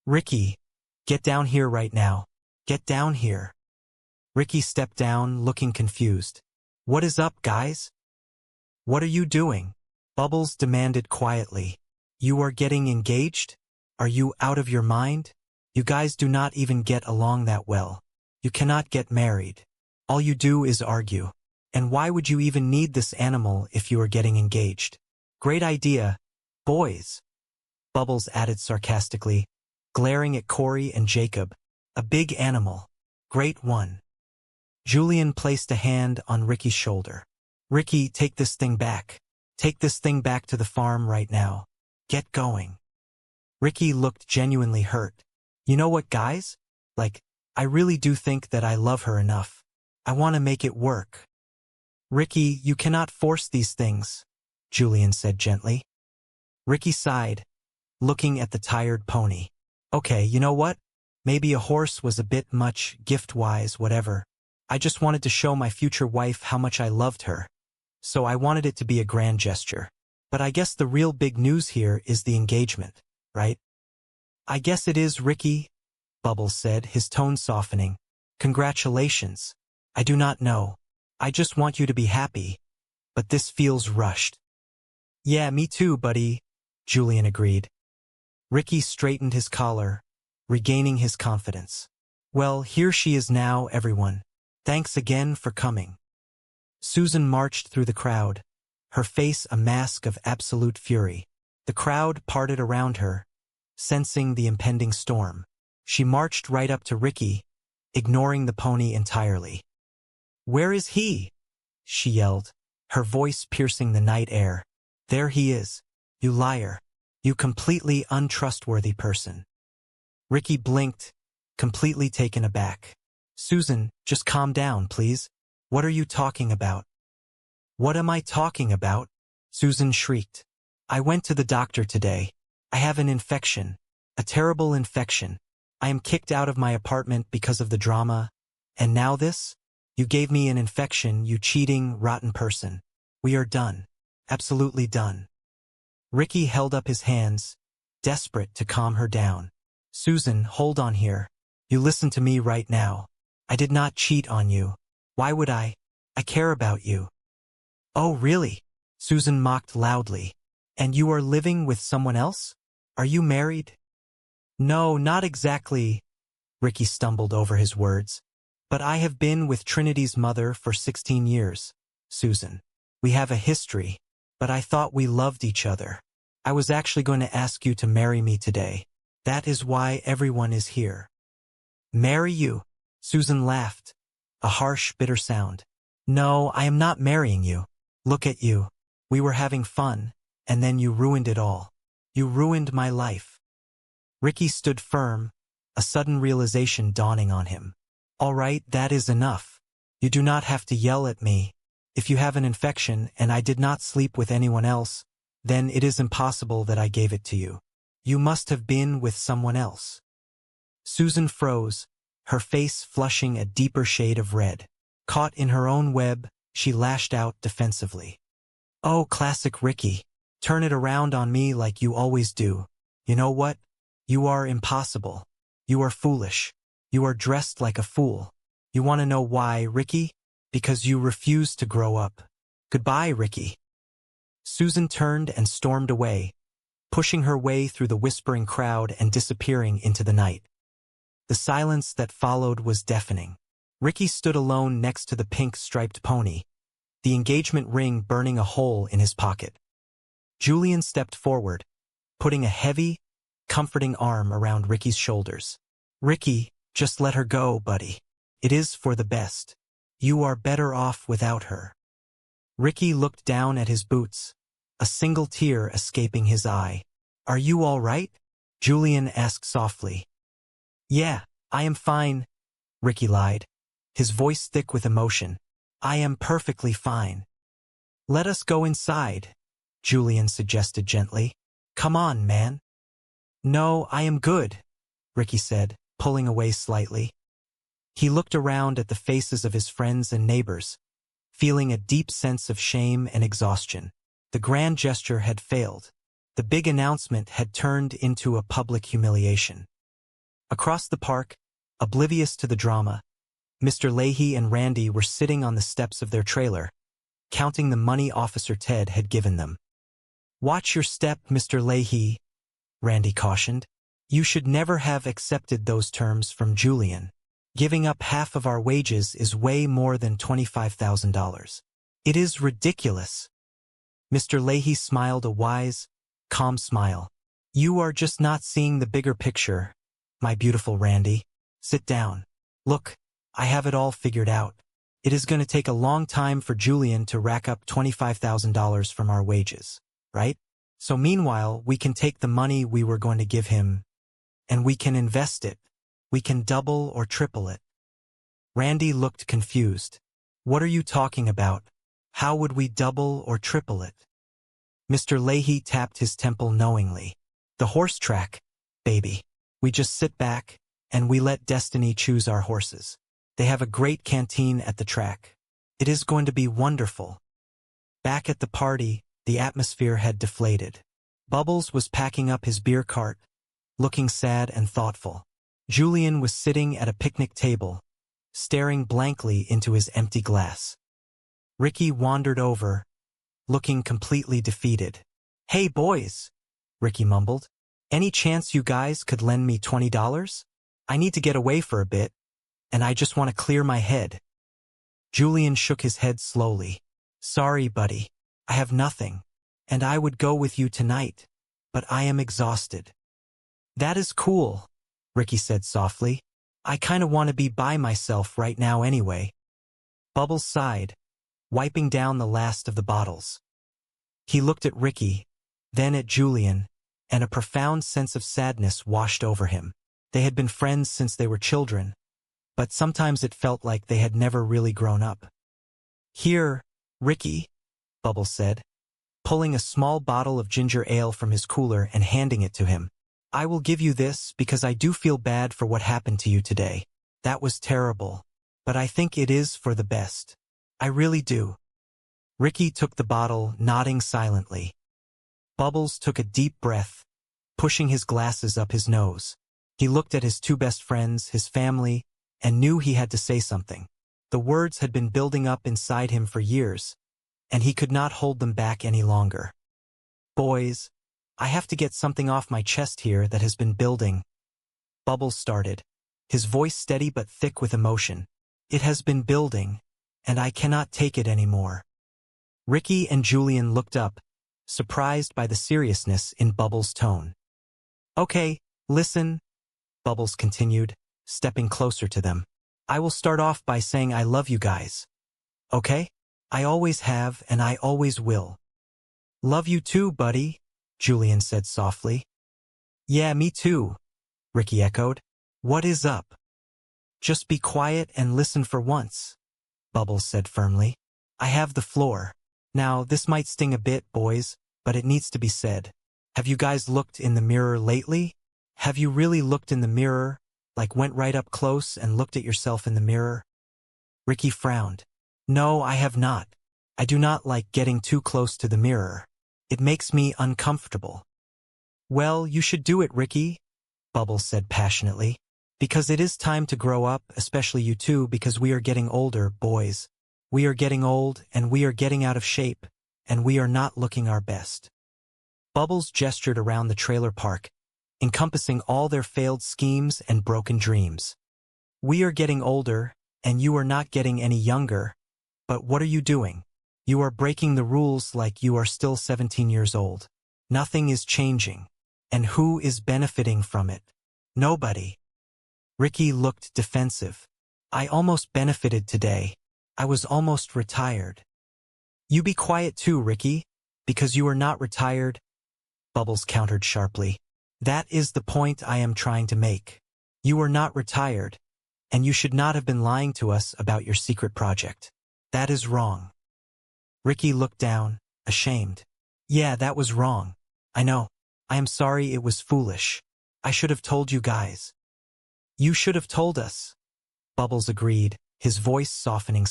Ricky, get down here right now. Get down here. Ricky stepped down, looking confused. What is up, guys? What are you doing? Bubbles demanded quietly. You are getting engaged? Are you out of your mind? You guys do not even get along that well. You cannot get married. All you do is argue. And why would you even need this animal if you are getting engaged? Great idea, boys. Bubbles added sarcastically, glaring at Corey and Jacob. A big animal. Great one. Julian placed a hand on Ricky's shoulder. Ricky, take this thing back. Take this thing back to the farm right now. Get going. Ricky looked genuinely hurt. You know what, guys? I really do think that I love her enough. I want to make it work. Ricky, you cannot force these things, Julian said gently. Ricky sighed, looking at the tired pony. Okay, you know what? Maybe a horse was a bit much, gift-wise, whatever. I just wanted to show my future wife how much I loved her. So I wanted it to be a grand gesture. But I guess the real big news here is the engagement, right? I guess it is, Ricky, Bubbles said, his tone softening. Congratulations. I do not know. I just want you to be happy. But this feels rushed. Yeah, me too, buddy, Julian agreed. Ricky straightened his collar, regaining his confidence. Well, here she is now, everyone. Thanks again for coming. Susan marched through the crowd, her face a mask of absolute fury. The crowd parted around her, sensing the impending storm. She marched right up to Ricky, ignoring the pony entirely. Where is he? She yelled, her voice piercing the night air. There he is. You liar. You completely untrustworthy person. Ricky blinked, completely taken aback. Susan, just calm down, please. What are you talking about? What am I talking about? Susan shrieked. I went to the doctor today. I have an infection. A terrible infection. I am kicked out of my apartment because of the drama. And now this? You gave me an infection, you cheating, rotten person. We are done. Absolutely done. Ricky held up his hands, desperate to calm her down. Susan, hold on here. You listen to me right now. I did not cheat on you. Why would I? I care about you. Oh, really? Susan mocked loudly. And you are living with someone else? Are you married? No, not exactly. Ricky stumbled over his words. But I have been with Trinity's mother for 16 years, Susan. We have a history, but I thought we loved each other. I was actually going to ask you to marry me today. That is why everyone is here. Marry you? Susan laughed, a harsh, bitter sound. No, I am not marrying you. Look at you. We were having fun, and then you ruined it all. You ruined my life. Ricky stood firm, a sudden realization dawning on him. All right, that is enough. You do not have to yell at me. If you have an infection and I did not sleep with anyone else, then it is impossible that I gave it to you. You must have been with someone else. Susan froze, her face flushing a deeper shade of red. Caught in her own web, she lashed out defensively. Oh, classic Ricky. Turn it around on me like you always do. You know what? You are impossible. You are foolish. You are dressed like a fool. You want to know why, Ricky? Because you refuse to grow up. Goodbye, Ricky. Susan turned and stormed away, pushing her way through the whispering crowd and disappearing into the night. The silence that followed was deafening. Ricky stood alone next to the pink-striped pony, the engagement ring burning a hole in his pocket. Julian stepped forward, putting a heavy, comforting arm around Ricky's shoulders. Ricky, just let her go, buddy. It is for the best. You are better off without her. Ricky looked down at his boots, a single tear escaping his eye. Are you all right? Julian asked softly. Yeah, I am fine, Ricky lied, his voice thick with emotion. I am perfectly fine. Let us go inside, Julian suggested gently. Come on, man. No, I am good, Ricky said, pulling away slightly. He looked around at the faces of his friends and neighbors, feeling a deep sense of shame and exhaustion. The grand gesture had failed. The big announcement had turned into a public humiliation. Across the park, oblivious to the drama, Mr. Leahy and Randy were sitting on the steps of their trailer, counting the money Officer Ted had given them. "Watch your step, Mr. Leahy," Randy cautioned. "You should never have accepted those terms from Julian. Giving up half of our wages is way more than $25,000. It is ridiculous." Mr. Leahy smiled a wise, calm smile. "You are just not seeing the bigger picture, my beautiful Randy. Sit down. Look, I have it all figured out. It is going to take a long time for Julian to rack up $25,000 from our wages, right? So meanwhile, we can take the money we were going to give him, and we can invest it. We can double or triple it." Randy looked confused. "What are you talking about? How would we double or triple it?" Mr. Leahy tapped his temple knowingly. "The horse track, baby. We just sit back, and we let destiny choose our horses. They have a great canteen at the track. It is going to be wonderful." Back at the party, the atmosphere had deflated. Bubbles was packing up his beer cart, looking sad and thoughtful. Julian was sitting at a picnic table, staring blankly into his empty glass. Ricky wandered over, looking completely defeated. "Hey boys," Ricky mumbled. "Any chance you guys could lend me $20? I need to get away for a bit, and I just want to clear my head." Julian shook his head slowly. "Sorry, buddy. I have nothing, and I would go with you tonight, but I am exhausted." "That is cool," Ricky said softly. "I kinda want to be by myself right now anyway." Bubbles sighed, wiping down the last of the bottles. He looked at Ricky, then at Julian, and a profound sense of sadness washed over him. They had been friends since they were children, but sometimes it felt like they had never really grown up. "Here, Ricky," Bubbles said, pulling a small bottle of ginger ale from his cooler and handing it to him. "I will give you this because I do feel bad for what happened to you today. That was terrible, but I think it is for the best. I really do." Ricky took the bottle, nodding silently. Bubbles took a deep breath, pushing his glasses up his nose. He looked at his two best friends, his family, and knew he had to say something. The words had been building up inside him for years, and he could not hold them back any longer. "Boys, I have to get something off my chest here that has been building." Bubbles started, his voice steady but thick with emotion. "It has been building, and I cannot take it anymore." Ricky and Julian looked up, surprised by the seriousness in Bubbles' tone. "Okay, listen," Bubbles continued, stepping closer to them. "I will start off by saying I love you guys. Okay? I always have and I always will." "Love you too, buddy," Julian said softly. "Yeah, me too," Ricky echoed. "What is up?" "Just be quiet and listen for once," Bubbles said firmly. "I have the floor. Now, this might sting a bit, boys, but it needs to be said. Have you guys looked in the mirror lately? Have you really looked in the mirror, like went right up close and looked at yourself in the mirror?" Ricky frowned. "No, I have not. I do not like getting too close to the mirror. It makes me uncomfortable." "Well, you should do it, Ricky," Bubbles said passionately. "Because it is time to grow up, especially you two, because we are getting older, boys. We are getting old, and we are getting out of shape, and we are not looking our best." Bubbles gestured around the trailer park, encompassing all their failed schemes and broken dreams. "We are getting older, and you are not getting any younger. But what are you doing? You are breaking the rules like you are still 17 years old. Nothing is changing. And who is benefiting from it? Nobody." Ricky looked defensive. "I almost benefited today. I was almost retired." "You be quiet too, Ricky, because you are not retired," Bubbles countered sharply. "That is the point I am trying to make. You are not retired, and you should not have been lying to us about your secret project. That is wrong." Ricky looked down, ashamed. "Yeah, that was wrong. I know. I am sorry, it was foolish. I should have told you guys." "You should have told us," Bubbles agreed, his voice softening